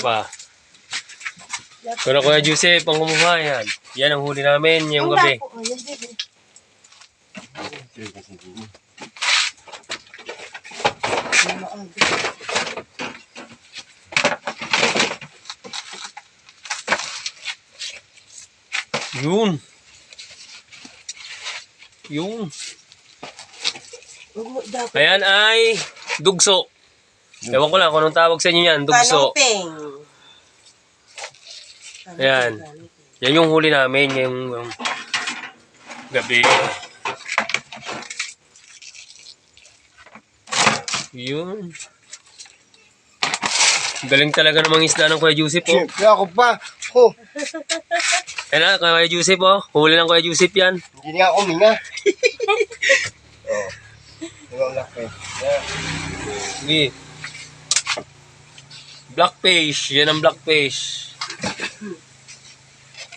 pa. Pero Kuya Joseph, ang kumuha yan. Yan ang huli namin yung gabi. Yun. Yun. Ayan ay dugso. Ewan ko lang kung anong tawag sa inyo yan. Dugso. Panuping. Ayan. Yan yung huli namin. Yung gabi. Yun. Galing talaga namang isda ng Kuya Joseph, oh. Siyempre ako pa. Oh, Ayan na, Kuya Joseph, oh. Huli ng Kuya Joseph yan. hindi nga ako minga. Oh. Ang laki. Yeah. Sige. Blackfish. Yan ang blackfish.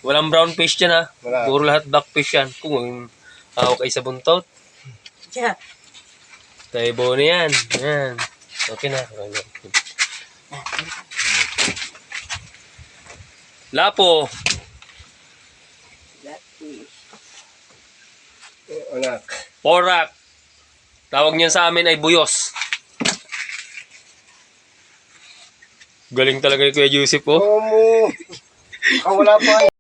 Walang brown fish dyan, ha. Wala. Puro lahat blackfish yan. Kung hawak ay sa buntot. Diyan. Taibo na yan. Yan. Okay na. Lapo. Anak. Porak. Tawag niyan sa amin ay buyos. Galing talaga ni Kuya Joseph, oh. Oh, mo. Wala pa.